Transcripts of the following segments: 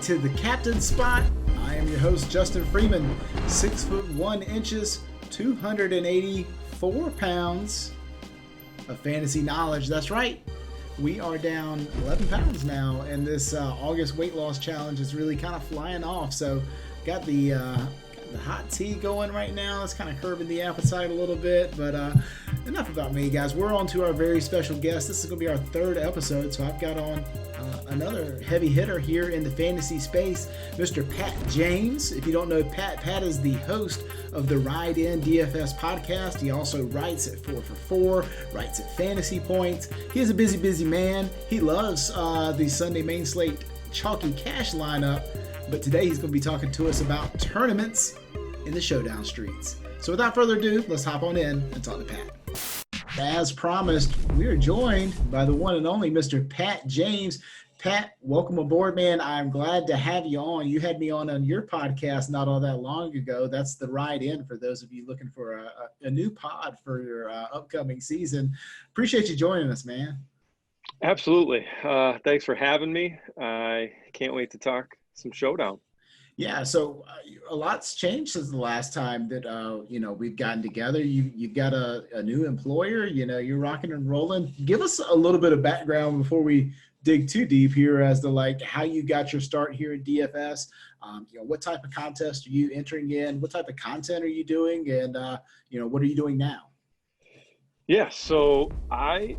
to the captain spot. I am your host, Justin Freeman, 6 foot 1 inches, 284 pounds of fantasy knowledge. That's right. We are down 11 pounds now, and this August weight loss challenge is really kind of flying off. So got the hot tea going right now. It's kind of curbing the appetite a little bit, but enough about me, guys. We're on to our very special guest. This is going to be our third episode, so I've got on another heavy hitter here in the fantasy space, Mr. Pat James. If you don't know Pat is the host of the Ride In DFS podcast. He also writes at 4for4, writes at FantasyPts. He is a busy man. He loves the Sunday main slate chalky cash lineup, but today he's going to be talking to us about tournaments in the Showdown streets. So without further ado, let's hop on in and talk to Pat. As promised, we are joined by the one and only Mr. Pat James. Pat, welcome aboard, man. I'm glad to have you on. You had me on your podcast not all that long ago. That's the Ride In for those of you looking for a new pod for your upcoming season. Appreciate you joining us, man. Absolutely. Thanks for having me. I can't wait to talk some Showdown. Yeah, so a lot's changed since the last time that we've gotten together. You've got a new employer. You're rocking and rolling. Give us a little bit of background before we dig too deep here as to how you got your start here at DFS. What type of contest are you entering in? What type of content are you doing? And what are you doing now? Yeah, so my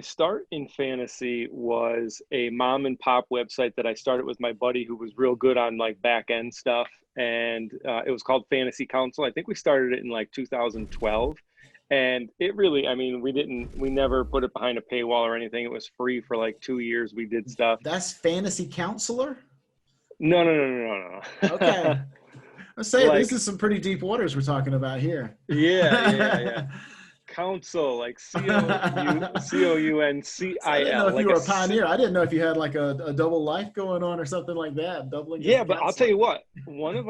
start in fantasy was a mom and pop website that I started with my buddy who was real good on back end stuff, and it was called Fantasy Council. I think we started it in 2012, and it really, we never put it behind a paywall or anything. It was free for 2 years. We did stuff. That's Fantasy Counselor? No. Okay. Let's say this is some pretty deep waters we're talking about here. Yeah. Council, COUNCIL. I didn't know if you were a pioneer. I didn't know if you had a double life going on or something like that. Doubling. Yeah, but I'll tell you what. One of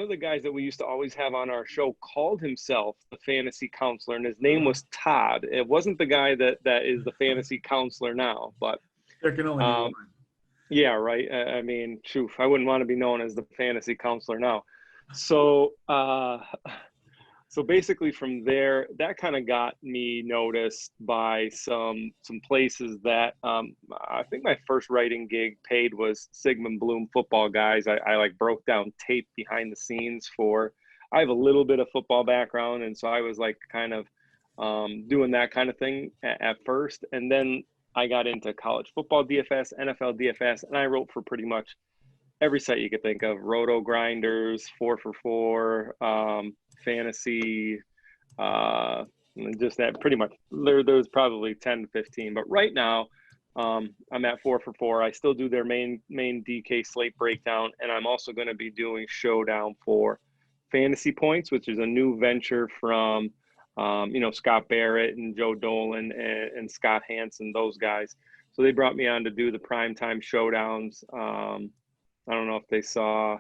the guys that we used to always have on our show called himself the Fantasy Counselor, and his name was Todd. It wasn't the guy that is the Fantasy Counselor now, but there can only be one. Yeah, right. I wouldn't want to be known as the Fantasy Counselor now. So basically from there, that kind of got me noticed by some places that I think my first writing gig paid was Sigmund Bloom Football Guys. I broke down tape behind the scenes I have a little bit of football background, and so I was doing that kind of thing at first. And then I got into college football DFS, NFL DFS, and I wrote for pretty much every site you could think of: Roto Grinders, 4for4, Fantasy, just that pretty much. There's probably 10 to 15, but right now I'm at 4for4. I still do their main DK slate breakdown, and I'm also going to be doing Showdown for FantasyPts, which is a new venture from Scott Barrett and Joe Dolan and Scott Hansen, those guys. So they brought me on to do the primetime Showdowns. I don't know if they saw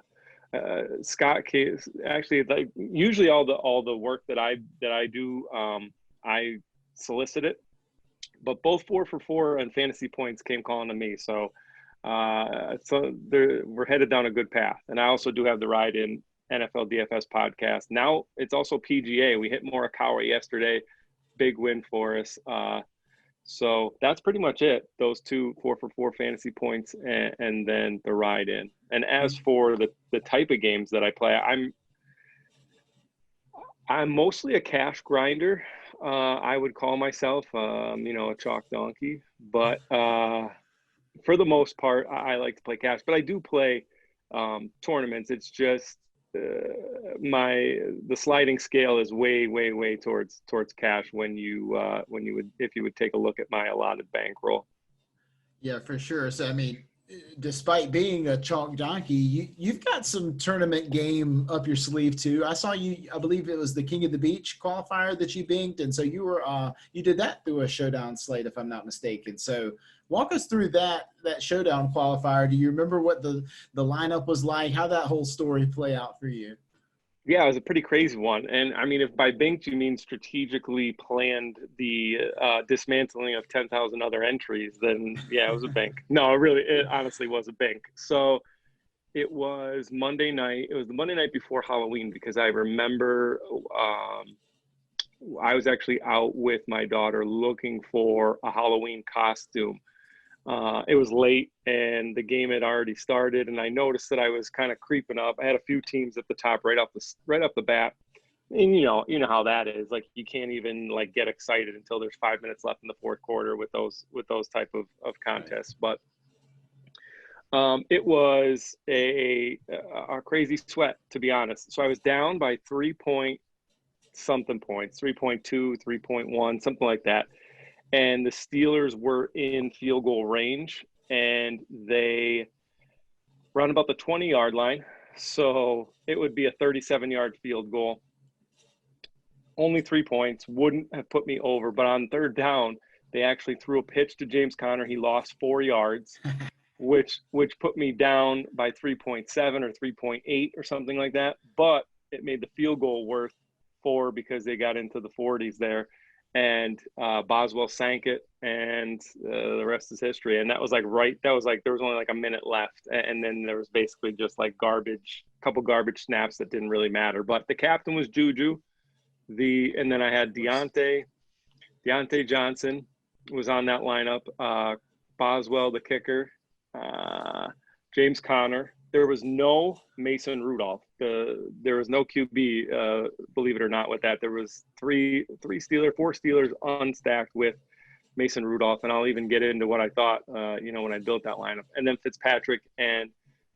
Scott actually, usually all the work that I do, I solicit it, but both 4for4 and FantasyPts came calling to me. So we're headed down a good path. And I also do have the Ride In NFL DFS podcast. Now it's also PGA. We hit Morikawa yesterday. Big win for us. So that's pretty much it. Those two, 4for4 FantasyPts, and then the Ride In. And as for the type of games that I play, I'm mostly a cash grinder. I would call myself, a chalk donkey. But for the most part, I like to play cash. But I do play tournaments. It's just the sliding scale is way towards cash if you would take a look at my allotted bankroll. Yeah, for sure. So despite being a chalk donkey, you've got some tournament game up your sleeve too. I saw you, I believe it was the King of the Beach qualifier that you binged, and so you did that through a Showdown slate, if I'm not mistaken. So walk us through that Showdown qualifier. Do you remember what the lineup was like? How that whole story play out for you? Yeah, it was a pretty crazy one. And I mean, if by banked you mean strategically planned the dismantling of 10,000 other entries, then yeah, it was a bank. No, it honestly was a bank. So it was Monday night. It was the Monday night before Halloween because I remember I was actually out with my daughter looking for a Halloween costume. It was late and the game had already started, and I noticed that I was kind of creeping up. I had a few teams at the top right off the bat, and you know how that is. Like you can't even like get excited until there's 5 minutes left in the fourth quarter with those type of contests. But it was a crazy sweat, to be honest. So I was down by 3 point something points, 3.2, 3.1, something like that. And the Steelers were in field goal range, and they run about the 20-yard line. So it would be a 37-yard field goal. Only 3 points, wouldn't have put me over. But on third down, they actually threw a pitch to James Conner. He lost 4 yards, which put me down by 3.7 or 3.8 or something like that. But it made the field goal worth 4 because they got into the 40s there. And Boswell sank it, and the rest is history. And that was like there was only like a minute left, and then there was basically just like couple garbage snaps that didn't really matter. But the captain was Juju, and then I had Deontay Johnson was on that lineup. Boswell, the kicker, James Conner. There was no Mason Rudolph. There was no QB, believe it or not, with that. There was four Steelers unstacked with Mason Rudolph, and I'll even get into what I thought, when I built that lineup. And then Fitzpatrick and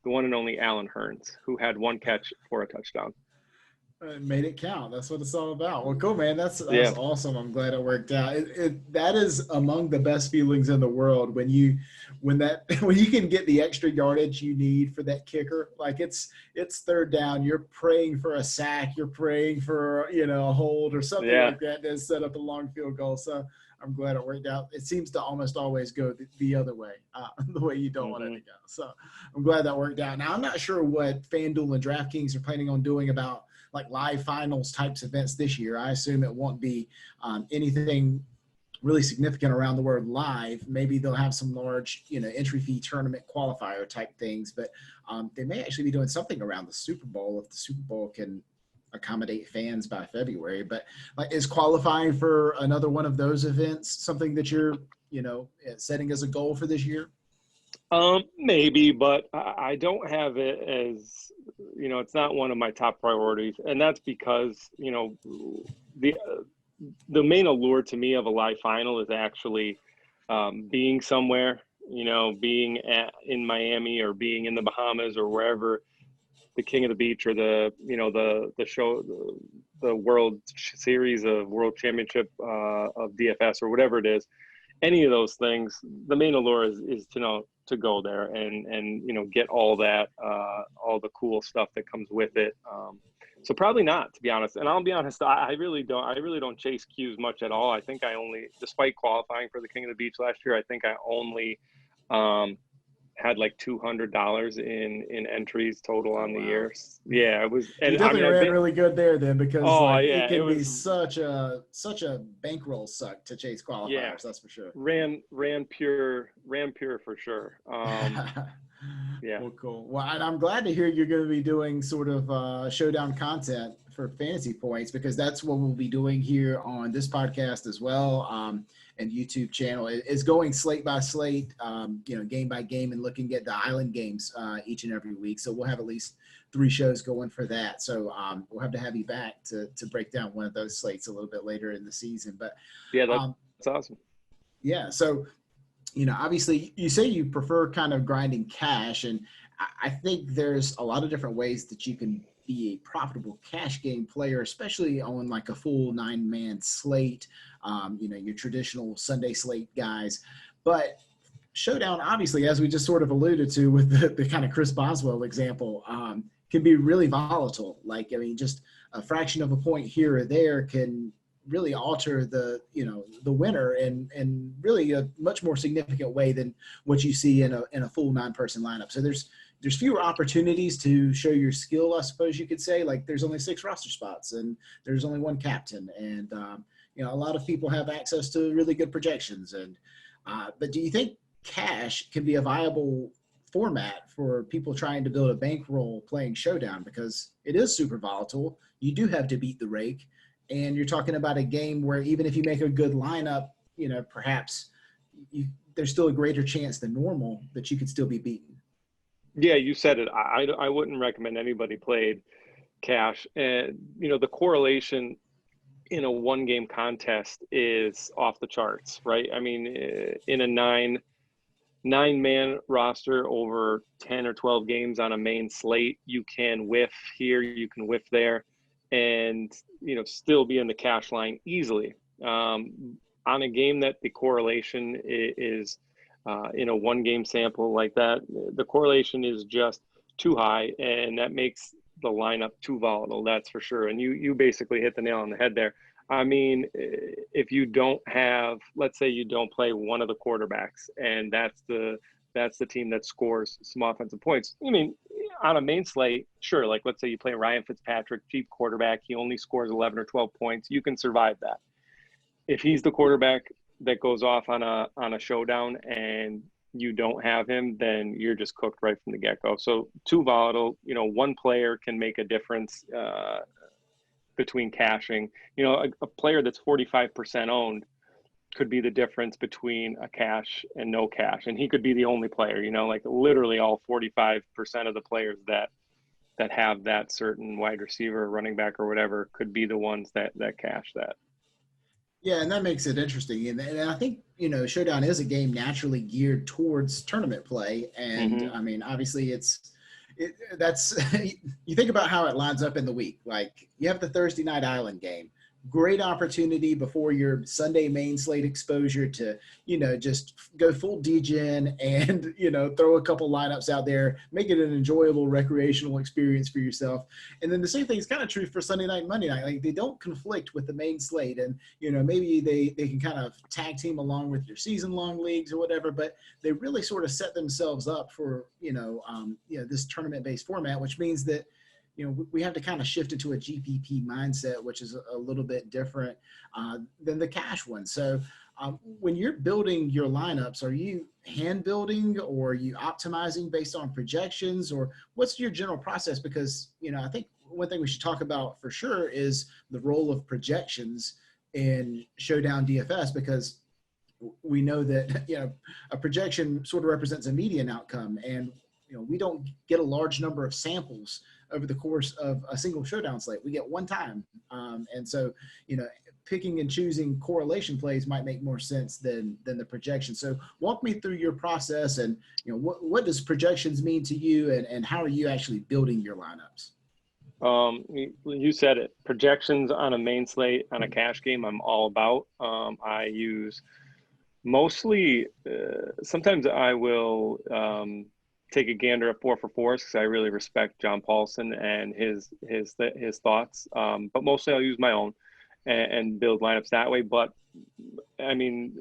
the one and only Allen Hurns, who had 1 catch for a touchdown. Made it count. That's what it's all about. Well, cool, man. That's Yeah. awesome. I'm glad it worked out. That is among the best feelings in the world when you can get the extra yardage you need for that kicker. Like it's third down. You're praying for a sack. You're praying for a hold or something like that to set up a long field goal. So I'm glad it worked out. It seems to almost always go the other way, the way you don't want it to go. So I'm glad that worked out. Now I'm not sure what FanDuel and DraftKings are planning on doing about like live finals types events this year. I assume it won't be anything really significant around the word live. Maybe they'll have some large, entry fee tournament qualifier type things, but they may actually be doing something around the Super Bowl if the Super Bowl can accommodate fans by February. But like, is qualifying for another one of those events something that you're, setting as a goal for this year? Maybe, but I don't have it as, it's not one of my top priorities. And that's because, the main allure to me of a live final is actually being somewhere, being in Miami or being in the Bahamas or wherever the King of the Beach or the World Series of World Championship of DFS or whatever it is. Any of those things, the main allure is to go there and get all that all the cool stuff that comes with it. So probably not, to be honest. And I'll be honest, I really don't chase Qs much at all. I think I only, despite qualifying for the King of the Beach last year, I think I only had like $200 in entries total on the year. Yeah, it was. And you definitely ran really good there then, because it can be such a bankroll suck to chase qualifiers. Yeah, that's for sure. Ran pure for sure. Yeah. Well, cool. Well, I'm glad to hear you're going to be doing sort of showdown content for Fantasy Points, because that's what we'll be doing here on this podcast as well. And YouTube channel is going slate by slate, game by game, and looking at the island games each and every week. So we'll have at least 3 shows going for that. So we'll have to have you back to break down one of those slates a little bit later in the season. But yeah, that's awesome. Yeah. So, obviously you say you prefer kind of grinding cash, and I think there's a lot of different ways that you can be a profitable cash game player, especially on like a full 9-man slate, your traditional Sunday slate guys. But Showdown, obviously, as we just sort of alluded to with the kind of Chris Boswell example, can be really volatile. Like, just a fraction of a point here or there can really alter the winner in really a much more significant way than what you see in a full 9-person lineup. So there's there's fewer opportunities to show your skill, I suppose you could say. Like there's only 6 roster spots and there's only 1 captain. And, a lot of people have access to really good projections. And, but do you think cash can be a viable format for people trying to build a bankroll playing Showdown? Because it is super volatile. You do have to beat the rake. And you're talking about a game where even if you make a good lineup, perhaps there's still a greater chance than normal that you could still be beaten. Yeah, you said it. I wouldn't recommend anybody played cash. And, the correlation in a 1-game contest is off the charts, right? I mean, in a nine-man roster over 10 or 12 games on a main slate, you can whiff here, you can whiff there, and, still be in the cash line easily. On a game that the correlation is in a 1-game sample like that, the correlation is just too high, and that makes the lineup too volatile, that's for sure. And you basically hit the nail on the head there. I mean, if you don't have, let's say you don't play one of the quarterbacks, and that's the team that scores some offensive points. I mean, on a main slate, sure, like let's say you play Ryan Fitzpatrick, cheap quarterback, he only scores 11 or 12 points, you can survive that. If he's the quarterback that goes off on a showdown and you don't have him, then you're just cooked right from the get-go. So too volatile, one player can make a difference between cashing. A player that's 45% owned could be the difference between a cash and no cash. And he could be the only player, like literally all 45% of the players that have that certain wide receiver, running back or whatever could be the ones that cash that. Yeah, and that makes it interesting. And I think, Showdown is a game naturally geared towards tournament play. And I mean, obviously that's you think about how it lines up in the week. Like you have the Thursday night Island game. Great opportunity before your Sunday main slate exposure to, just go full degen and, throw a couple lineups out there, make it an enjoyable recreational experience for yourself. And then the same thing is kind of true for Sunday night, Monday night. Like they don't conflict with the main slate. And, maybe they can kind of tag team along with your season long leagues or whatever, but they really sort of set themselves up for, this tournament based format, which means that, we have to kind of shift into a GPP mindset, which is a little bit different than the cash one. So when you're building your lineups, are you hand building or are you optimizing based on projections, or what's your general process? Because, I think one thing we should talk about for sure is the role of projections in Showdown DFS, because we know that, a projection sort of represents a median outcome, and, we don't get a large number of samples over the course of a single Showdown slate. We get one time. And so, picking and choosing correlation plays might make more sense than the projection. So walk me through your process and, what does projections mean to you, and how are you actually building your lineups? You said it. Projections on a main slate, on a cash game, I'm all about. I use mostly, sometimes I will take a gander at 4for4's because I really respect John Paulson and his thoughts. But mostly I'll use my own and build lineups that way. But I mean,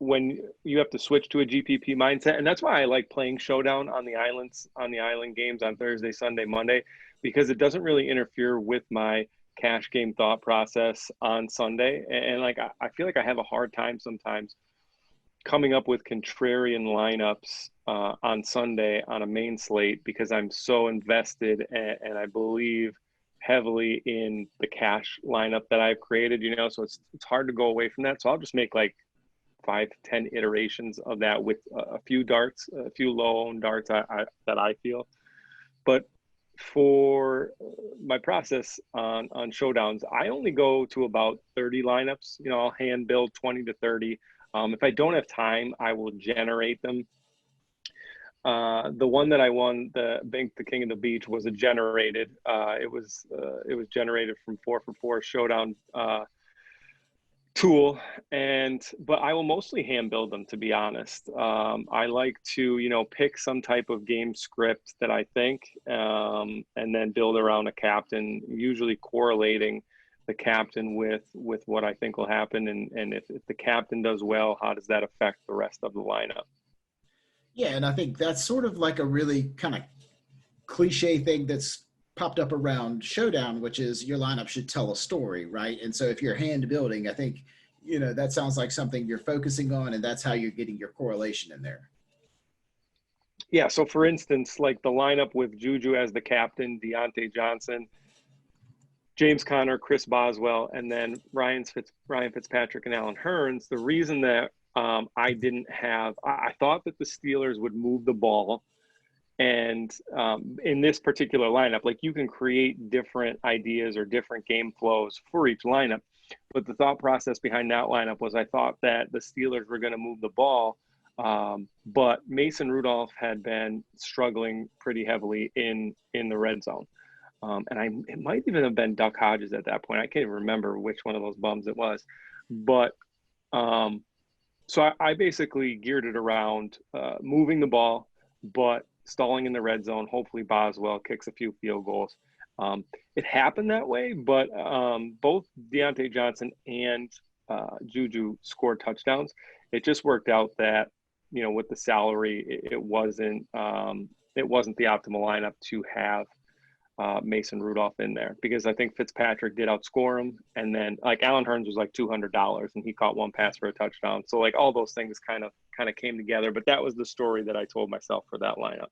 when you have to switch to a GPP mindset, and that's why I like playing Showdown on the island games on Thursday, Sunday, Monday, because it doesn't really interfere with my cash game thought process on Sunday. And like, I feel like I have a hard time sometimes coming up with contrarian lineups on Sunday on a main slate because I'm so invested and I believe heavily in the cash lineup that I've created, so it's hard to go away from that. So I'll just make like 5 to 10 iterations of that with a few darts, a few low owned darts that I feel. But for my process on Showdowns, I only go to about 30 lineups. I'll hand build 20 to 30. If I don't have time, I will generate them. The one that I won, the King of the Beach, was a generated. It was generated from 4for4's Showdown tool, but I will mostly hand build them, to be honest. I like to pick some type of game script that I think, and then build around a captain, usually correlating the captain with what I think will happen, and if the captain does well, how does that affect the rest of the lineup? Yeah, and I think that's sort of like a really kind of cliche thing that's popped up around Showdown, which is your lineup should tell a story, right? And so if you're hand building, I think, that sounds like something you're focusing on, and that's how you're getting your correlation in there. Yeah. So for instance, like the lineup with Juju as the captain, Deontay Johnson, James Conner, Chris Boswell, and then Ryan Fitzpatrick and Alan Hearns. The reason that I didn't have, I thought that the Steelers would move the ball. And in this particular lineup, like you can create different ideas or different game flows for each lineup. But the thought process behind that lineup was I thought that the Steelers were going to move the ball. But Mason Rudolph had been struggling pretty heavily in the red zone. It might even have been Duck Hodges at that point. I can't even remember which one of those bums it was. But so I basically geared it around moving the ball, but stalling in the red zone. Hopefully Boswell kicks a few field goals. It happened that way, but both Deontay Johnson and Juju scored touchdowns. It just worked out that, with the salary, it wasn't the optimal lineup to have Mason Rudolph in there, because I think Fitzpatrick did outscore him. And then like Alan Hearns was like $200 and he caught one pass for a touchdown. So like all those things kind of came together, but that was the story that I told myself for that lineup.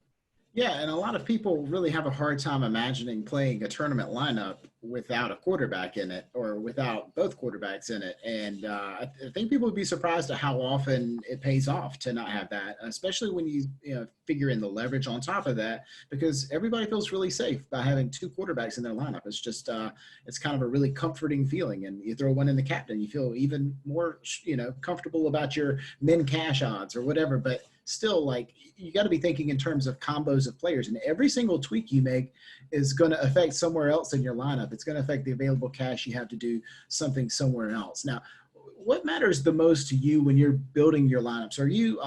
Yeah, and a lot of people really have a hard time imagining playing a tournament lineup without a quarterback in it or without both quarterbacks in it. And I think people would be surprised at how often it pays off to not have that, especially when you figure in the leverage on top of that, because everybody feels really safe by having two quarterbacks in their lineup. It's just it's kind of a really comforting feeling. And you throw one in the captain, you feel even more comfortable about your min cash odds or whatever. But still, like, you got to be thinking in terms of combos of players, and every single tweak you make is going to affect somewhere else in your lineup. It's going to affect the available cash you have to do something somewhere else. Now, what matters the most to you when you're building your lineups? Are you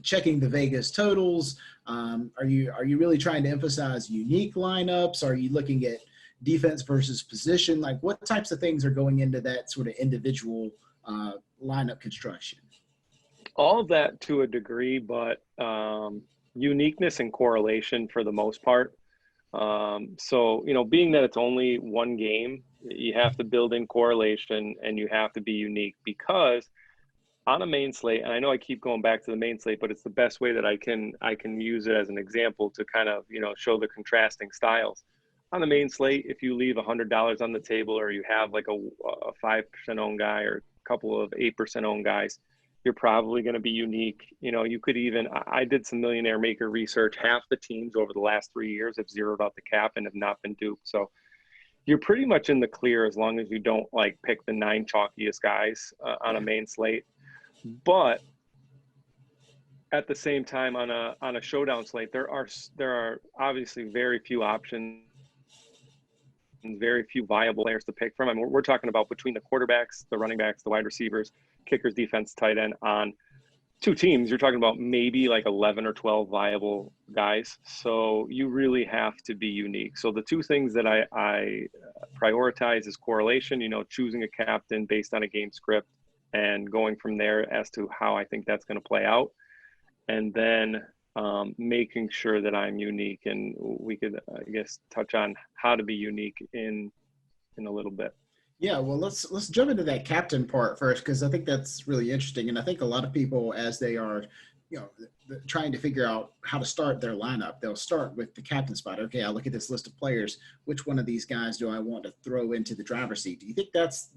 checking the Vegas totals? Are you really trying to emphasize unique lineups? Are you looking at defense versus position? Like, what types of things are going into that sort of individual lineup construction? All of that to a degree, but uniqueness and correlation for the most part. So, being that it's only one game, you have to build in correlation and you have to be unique, because on a main slate, and I know I keep going back to the main slate, but it's the best way that I can use it as an example to kind of, show the contrasting styles. On the main slate, if you leave $100 on the table, or you have like a 5% owned guy or a couple of 8% owned guys, you're probably going to be unique. You could even, I did some Millionaire Maker research. Half the teams over the last 3 years have zeroed out the cap and have not been duped. So you're pretty much in the clear as long as you don't like pick the 9 chalkiest guys on a main slate. But at the same time, on a showdown slate, there are obviously very few options and very few viable players to pick from. I mean, we're talking about between the quarterbacks, the running backs, the wide receivers, kickers, defense, tight end on 2 teams. You're talking about maybe like 11 or 12 viable guys. So you really have to be unique. So the 2 things that I prioritize is correlation, choosing a captain based on a game script and going from there as to how I think that's going to play out. And then making sure that I'm unique, and we could, I guess, touch on how to be unique in a little bit. Yeah, well, let's jump into that captain part first, because I think that's really interesting, and I think a lot of people, as they are, trying to figure out how to start their lineup, they'll start with the captain spot. Okay, I look at this list of players. Which one of these guys do I want to throw into the driver's seat? Do you think that's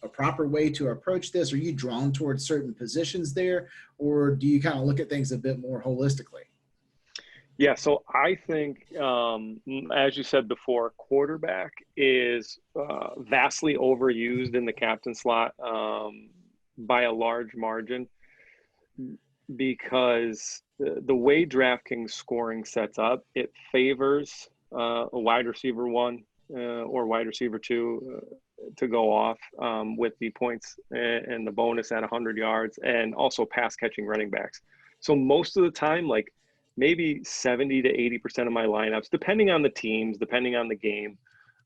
a proper way to approach this? Are you drawn towards certain positions there, or do you kind of look at things a bit more holistically? Yeah, so I think, as you said before, quarterback is vastly overused in the captain slot by a large margin, because the way DraftKings scoring sets up, it favors a wide receiver 1 or wide receiver 2 to go off with the points and the bonus at 100 yards, and also pass catching running backs. So most of the time, like maybe 70 to 80% of my lineups, depending on the teams, depending on the game,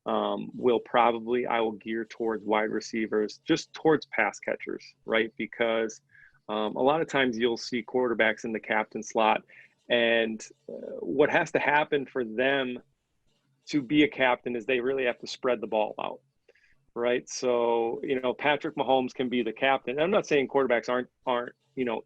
I will gear towards wide receivers, just towards pass catchers, right? Because A lot of times you'll see quarterbacks in the captain slot, and what has to happen for them to be a captain is they really have to spread the ball out, right? So, Patrick Mahomes can be the captain. I'm not saying quarterbacks aren't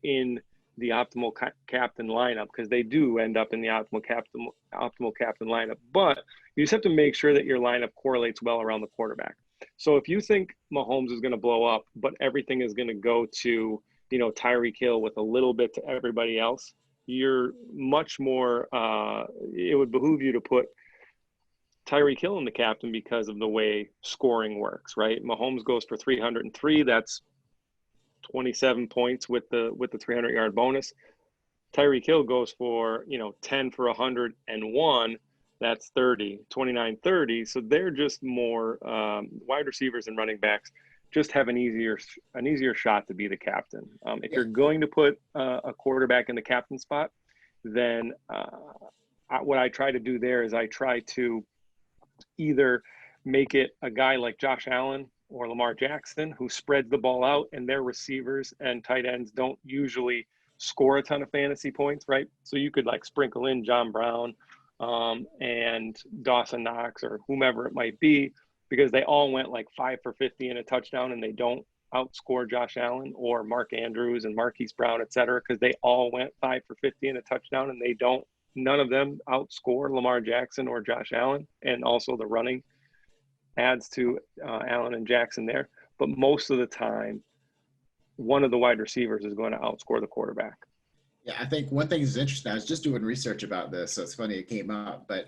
in the optimal captain lineup, because they do end up in the optimal captain lineup, but you just have to make sure that your lineup correlates well around the quarterback. So if you think Mahomes is going to blow up, but everything is going to go to, Tyreek Hill with a little bit to everybody else, you're much more, it would behoove you to put Tyreek Hill in the captain because of the way scoring works, right? Mahomes goes for 303. That's 27 points with the 300-yard bonus. Tyreek Hill goes for, 10 for 101. That's 29-30. So they're just more wide receivers and running backs just have an easier shot to be the captain. If you're going to put a quarterback in the captain spot, then what I try to do there is I try to either make it a guy like Josh Allen or Lamar Jackson, who spreads the ball out, and their receivers and tight ends don't usually score a ton of fantasy points, right? So you could like sprinkle in John Brown and Dawson Knox or whomever it might be, because they all went like 5 for 50 and a touchdown, and they don't outscore Josh Allen or Mark Andrews and Marquise Brown, et cetera, because they all went 5 for 50 and a touchdown, and none of them outscore Lamar Jackson or Josh Allen. And also the running adds to Allen and Jackson there. But most of the time, one of the wide receivers is going to outscore the quarterback. Yeah, I think one thing is interesting. I was just doing research about this, so it's funny it came up. But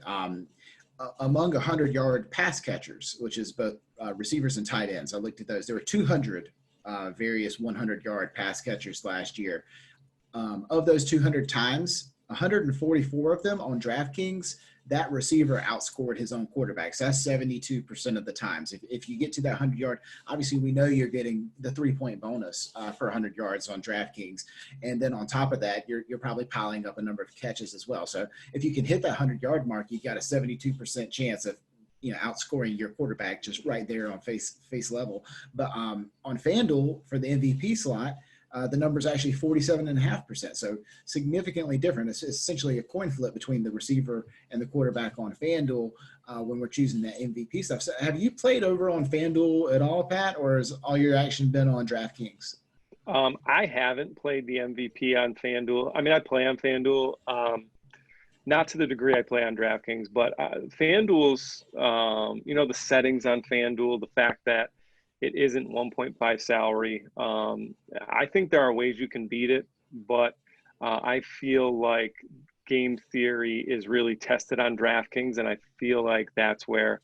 among 100-yard pass catchers, which is both receivers and tight ends, I looked at those. There were 200 various 100-yard pass catchers last year. Of those 200 times, 144 of them on DraftKings, that receiver outscored his own quarterback. So that's 72% of the times. If you get to that 100-yard, obviously we know you're getting the 3-point bonus for 100 yards on DraftKings. And then on top of that, you're probably piling up a number of catches as well. So if you can hit that 100-yard mark, you got a 72% chance of outscoring your quarterback just right there on face level. But on FanDuel for the MVP slot, the number is actually 47.5%. So significantly different. It's essentially a coin flip between the receiver and the quarterback on FanDuel when we're choosing that MVP stuff. So have you played over on FanDuel at all, Pat, or has all your action been on DraftKings? I haven't played the MVP on FanDuel. I mean, I play on FanDuel, not to the degree I play on DraftKings, but FanDuel's, the settings on FanDuel, the fact that it isn't 1.5 salary. I think there are ways you can beat it, but I feel like game theory is really tested on DraftKings, and I feel like that's where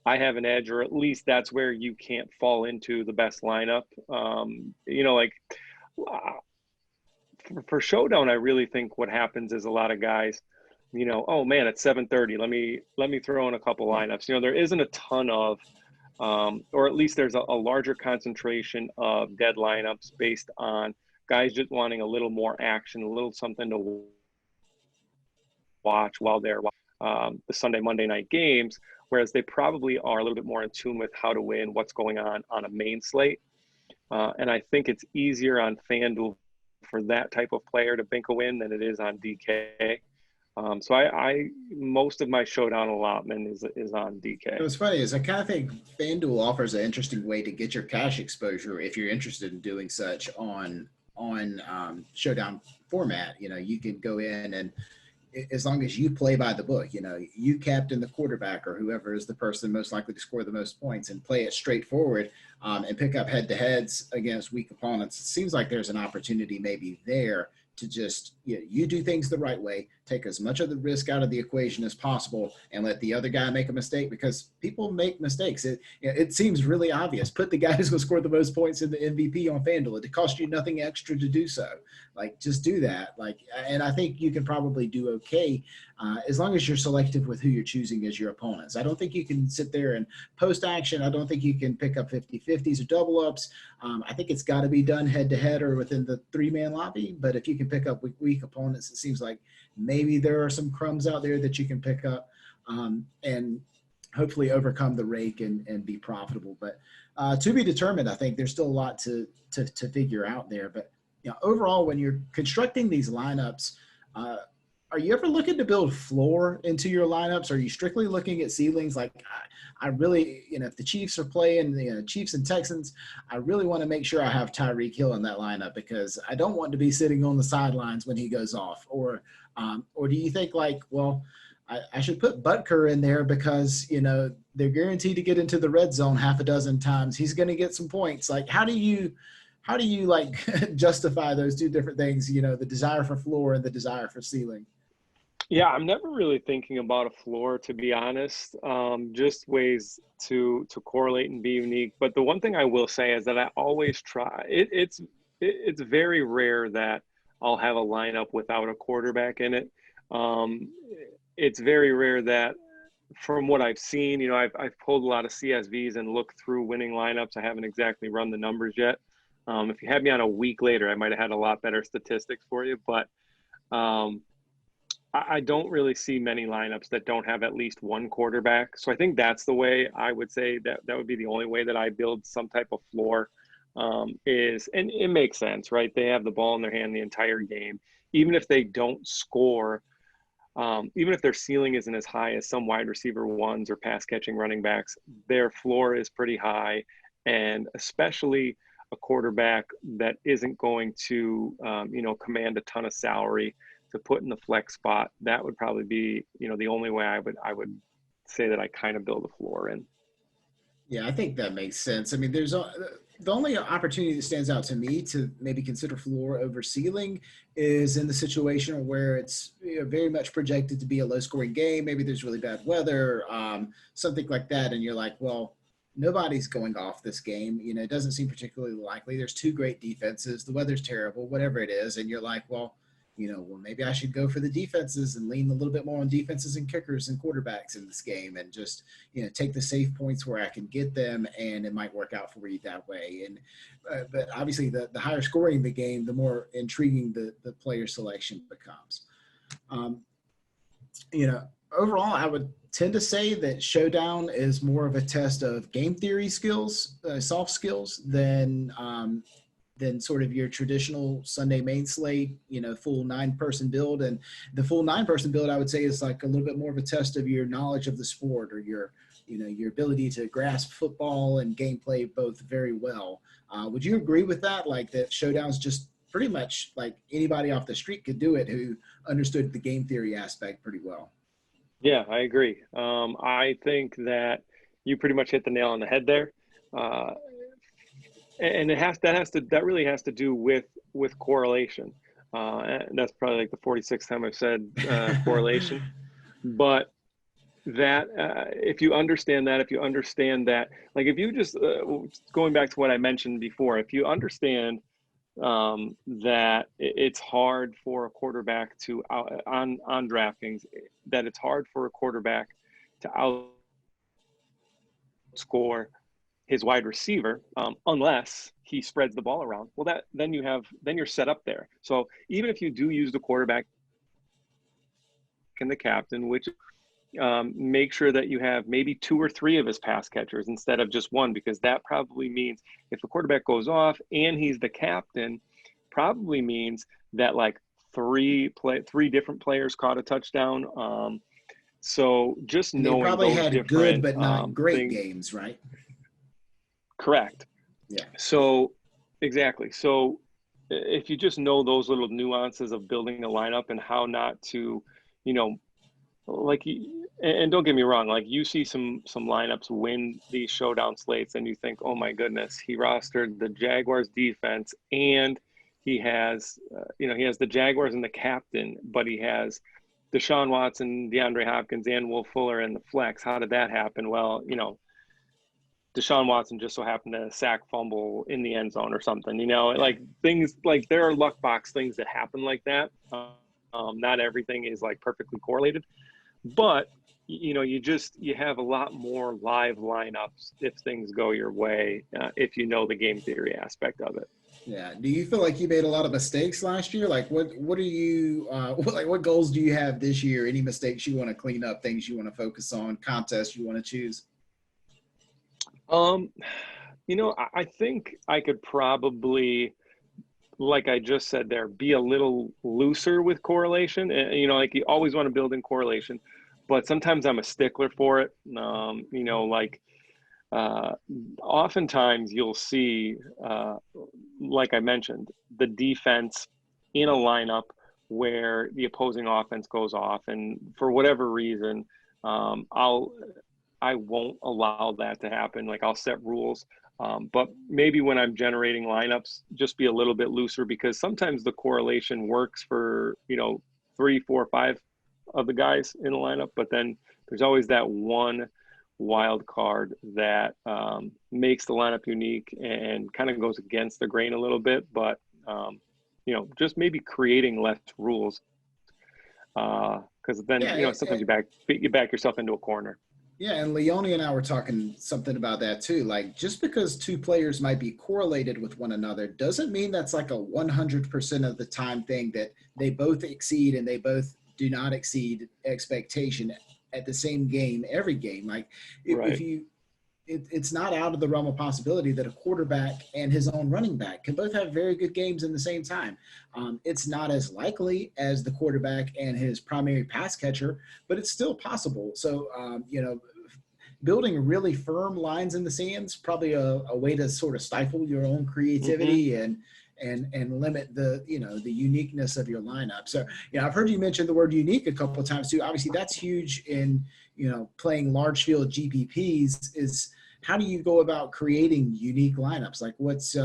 I have an edge, or at least that's where you can't fall into the best lineup. For Showdown, I really think what happens is a lot of guys, oh man, it's 7:30. Let me throw in a couple lineups. There isn't a ton of or at least there's a larger concentration of dead lineups based on guys just wanting a little more action, a little something to watch while they're the Sunday, Monday night games, whereas they probably are a little bit more in tune with how to win, what's going on a main slate. And I think it's easier on FanDuel for that type of player to bank a win than it is on DK. So I most of my Showdown allotment is on DK. What's funny is I kind of think FanDuel offers an interesting way to get your cash exposure if you're interested in doing such on Showdown format. You can go in and, as long as you play by the book, you captain the quarterback or whoever is the person most likely to score the most points, and play it straightforward and pick up head-to-heads against weak opponents. It seems like there's an opportunity maybe there to just, you do things the right way, take as much of the risk out of the equation as possible, and let the other guy make a mistake, because people make mistakes. It seems really obvious. Put the guy who's going to score the most points in the MVP on FanDuel. It costs you nothing extra to do so. Just do that. And I think you can probably do okay as long as you're selective with who you're choosing as your opponents. I don't think you can sit there and post action. I don't think you can pick up 50-50s or double ups. I think it's got to be done head-to-head or within the 3-man lobby. But if you can pick up weak opponents, it seems like maybe there are some crumbs out there that you can pick up and hopefully overcome the rake and be profitable. But to be determined. I think there's still a lot to figure out there. But overall, when you're constructing these lineups, are you ever looking to build floor into your lineups? Are you strictly looking at ceilings? Like, I really, if the Chiefs are playing, Chiefs and Texans, I really want to make sure I have Tyreek Hill in that lineup because I don't want to be sitting on the sidelines when he goes off. Or do you think like, well, I should put Butker in there because, they're guaranteed to get into the red zone half a dozen times. He's going to get some points. Like, how do you like justify those two different things, the desire for floor and the desire for ceiling? Yeah, I'm never really thinking about a floor, to be honest. Just ways to correlate and be unique. But the one thing I will say is that I always try. It's very rare that I'll have a lineup without a quarterback in it. Um, it's very rare that, from what I've seen, I've pulled a lot of CSVs and looked through winning lineups. I haven't exactly run the numbers yet. If you had me on a week later, I might have had a lot better statistics for you. But I don't really see many lineups that don't have at least one quarterback. So I think that's the way I would say that would be the only way that I build some type of floor and it makes sense, right? They have the ball in their hand the entire game. Even if they don't score, even if their ceiling isn't as high as some wide receiver ones or pass catching running backs, their floor is pretty high. And especially a quarterback that isn't going to, command a ton of salary to put in the flex spot, that would probably be, the only way I would say that I kind of build a floor in. Yeah, I think that makes sense. I mean, the only opportunity that stands out to me to maybe consider floor over ceiling is in the situation where it's very much projected to be a low scoring game. Maybe there's really bad weather, something like that. And you're like, well, nobody's going off this game. It doesn't seem particularly likely. There's two great defenses. The weather's terrible, whatever it is. And you're like, well, maybe I should go for the defenses and lean a little bit more on defenses and kickers and quarterbacks in this game and just, take the safe points where I can get them and it might work out for you that way. And, but obviously the higher scoring the game, the more intriguing the player selection becomes. Overall, I would tend to say that Showdown is more of a test of game theory skills, soft skills than sort of your traditional Sunday main slate, full 9-person build. And the full 9-person build, I would say, is like a little bit more of a test of your knowledge of the sport or your ability to grasp football and gameplay both very well. Would you agree with that? Like that Showdown's just pretty much like anybody off the street could do it who understood the game theory aspect pretty well. Yeah, I agree. I think that you pretty much hit the nail on the head there. And that really has to do with correlation. And that's probably like the 46th time I've said correlation. But that if you understand that, like if you just going back to what I mentioned before, if you understand that it's hard for a quarterback to on DraftKings, that it's hard for a quarterback to outscore his wide receiver unless he spreads the ball around. Well, then you're set up there. So even if you do use the quarterback and the captain, which make sure that you have maybe 2 or 3 of his pass catchers instead of just one, because that probably means if the quarterback goes off and he's the captain, probably means that like 3 different players caught a touchdown. So just knowing they probably those had good but not great things, games, right? Correct. Yeah. So exactly. So if you just know those little nuances of building a lineup and how not to, like, and don't get me wrong, like you see some lineups win these showdown slates and you think, oh my goodness, he rostered the Jaguars defense and he has, he has the Jaguars and the captain, but he has Deshaun Watson, DeAndre Hopkins, and Will Fuller in the flex. How did that happen? Well, Deshaun Watson just so happened to sack fumble in the end zone or something, like things like there are luck box things that happen like that. Not everything is like perfectly correlated, but you have a lot more live lineups if things go your way, if you know the game theory aspect of it. Yeah. Do you feel like you made a lot of mistakes last year? Like what are you, what goals do you have this year? Any mistakes you want to clean up, things you want to focus on, contests you want to choose? I think I could probably like I just said there, be a little looser with correlation. And, like you always want to build in correlation, but sometimes I'm a stickler for it. Like oftentimes you'll see, like I mentioned, the defense in a lineup where the opposing offense goes off, and for whatever reason, I won't allow that to happen. Like I'll set rules. But maybe when I'm generating lineups, just be a little bit looser, because sometimes the correlation works for, 3, 4, 5 of the guys in the lineup. But then there's always that one wild card that makes the lineup unique and kind of goes against the grain a little bit. But, just maybe creating less rules, because then, sometimes you back yourself into a corner. Yeah, and Leone and I were talking something about that too. Like, just because two players might be correlated with one another doesn't mean that's like a 100% of the time thing, that they both exceed and they both do not exceed expectation at the same game every game. Like, if you, it's not out of the realm of possibility that a quarterback and his own running back can both have very good games in the same time. It's not as likely as the quarterback and his primary pass catcher, but it's still possible. So, building really firm lines in the sands, probably a way to sort of stifle your own creativity and limit the uniqueness of your lineup. So, I've heard you mention the word unique a couple of times too. Obviously that's huge in, playing large field GPPs. Is how do you go about creating unique lineups? Like what's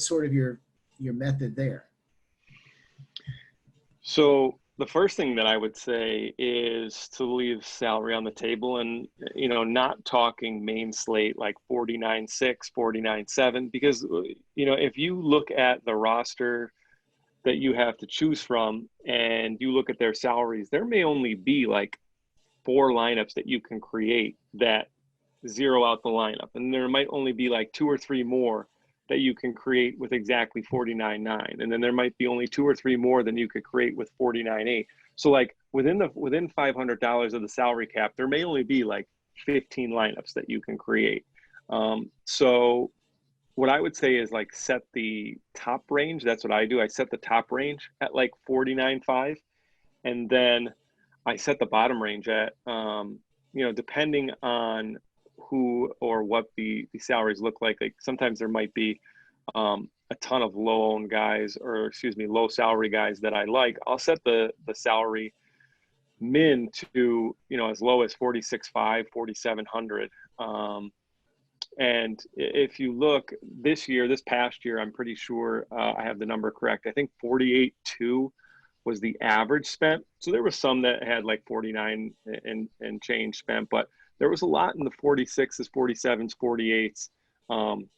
sort of your method there? So the first thing that I would say is to leave salary on the table, and, not talking main slate like 49-6, 49-7, because, if you look at the roster that you have to choose from and you look at their salaries, there may only be like 4 lineups that you can create that zero out the lineup. And there might only be like 2 or 3 more that you can create with exactly 49.9. And then there might be only 2 or 3 more than you could create with 49.8. So like within $500 of the salary cap, there may only be like 15 lineups that you can create. So what I would say is like set the top range. That's what I do. I set the top range at like 49.5, and then I set the bottom range at, depending on who or what the salaries look like. Like sometimes there might be a ton of low salary guys that I like. I'll set the salary min to, as low as 46.5, 4,700. And if you look this past year, I'm pretty sure I have the number correct. I think 48.2 was the average spent. So there was some that had like 49 and change spent, but there was a lot in the 46s, 47s, 48s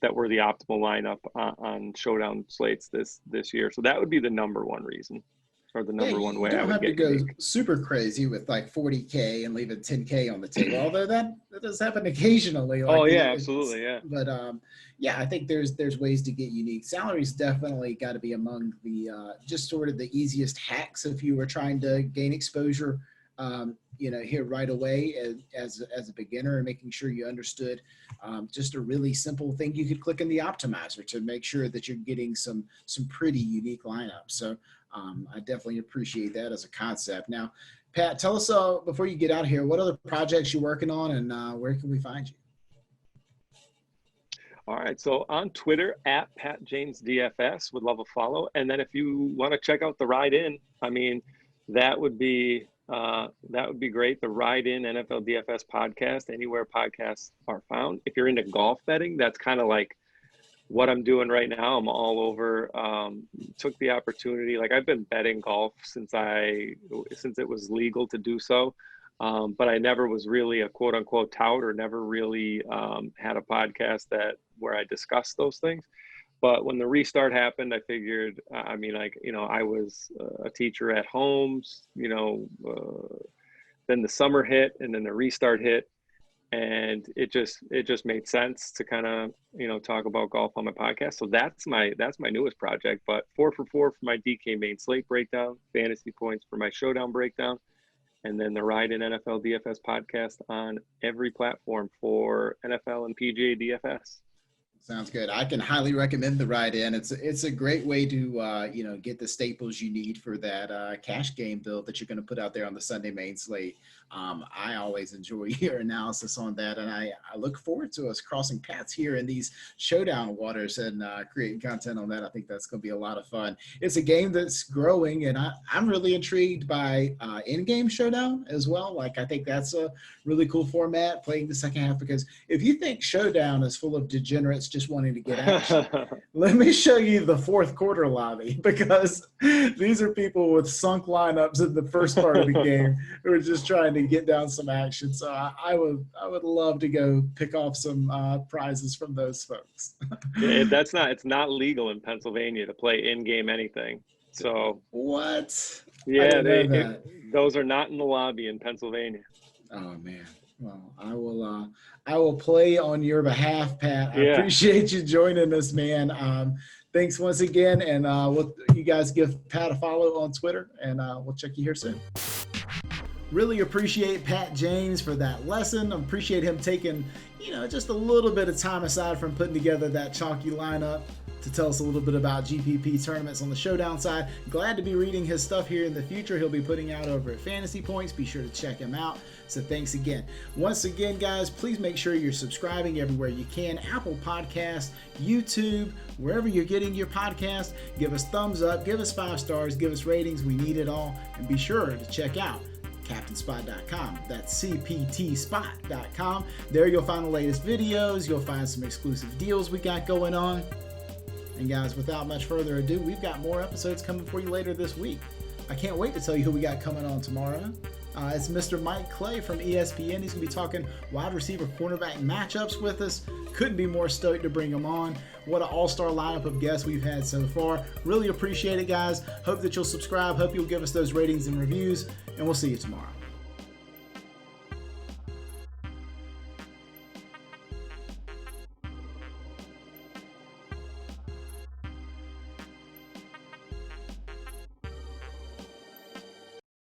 that were the optimal lineup on Showdown slates this year. So that would be the number one reason, or the number one way I would get. You don't have to go super crazy with like 40K and leaving 10K on the table, although that does happen occasionally. Like absolutely, yeah. But I think there's ways to get unique. Salaries definitely got to be among the just sort of the easiest hacks if you were trying to gain exposure. Here right away as a beginner, and making sure you understood just a really simple thing you could click in the optimizer to make sure that you're getting some pretty unique lineups. So I definitely appreciate that as a concept. Now, Pat, tell us before you get out of here, what other projects you're working on, and where can we find you? All right, so on Twitter at PatJamesDFS, would love a follow. And then if you want to check out the Ride In, I mean, that would be great. The Ride In NFL DFS podcast, anywhere podcasts are found. If you're into golf betting, that's kind of like what I'm doing right now. I'm all over. Took the opportunity. Like I've been betting golf since it was legal to do so. But I never was really a quote unquote tout, or never really had a podcast where I discussed those things. But when the restart happened, I figured, I was a teacher at home, then the summer hit and then the restart hit. And it just made sense to kind of, talk about golf on my podcast. So that's my newest project. But 4for4 for my DK main slate breakdown, fantasy points for my Showdown breakdown, and then the Ride In NFL DFS podcast on every platform for NFL and PGA DFS. Sounds good. I can highly recommend the ride in. It's a great way to get the staples you need for that cash game build that you're going to put out there on the Sunday main slate. I always enjoy your analysis on that, and I look forward to us crossing paths here in these Showdown waters and creating content on that. I think that's going to be a lot of fun. It's a game that's growing, and I'm really intrigued by in-game Showdown as well. Like, I think that's a really cool format, playing the second half, because if you think Showdown is full of degenerates just wanting to get action, let me show you the fourth quarter lobby, because these are people with sunk lineups in the first part of the game who are just trying to get down some action. So I would love to go pick off some prizes from those folks. It's not legal in Pennsylvania to play in-game anything. So what? Yeah, those are not in the lobby in Pennsylvania. Oh man. Well, I will play on your behalf, Pat. I appreciate you joining us, man. Thanks once again, and you guys give Pat a follow on Twitter, and we'll check you here soon. Really appreciate Pat James for that lesson. Appreciate him taking, just a little bit of time aside from putting together that chalky lineup to tell us a little bit about GPP tournaments on the Showdown side. Glad to be reading his stuff here in the future. He'll be putting out over at Fantasy Points. Be sure to check him out. So thanks again. Once again, guys, please make sure you're subscribing everywhere you can. Apple Podcasts, YouTube, wherever you're getting your podcast. Give us thumbs up, give us 5 stars, give us ratings. We need it all. And be sure to check out CaptainSpot.com. That's CPTSpot.com. There you'll find the latest videos. You'll find some exclusive deals we got going on. And guys, without much further ado, we've got more episodes coming for you later this week. I can't wait to tell you who we got coming on tomorrow. It's Mr. Mike Clay from ESPN. He's going to be talking wide receiver cornerback matchups with us. Couldn't be more stoked to bring him on. What an all-star lineup of guests we've had so far. Really appreciate it, guys. Hope that you'll subscribe. Hope you'll give us those ratings and reviews. And we'll see you tomorrow.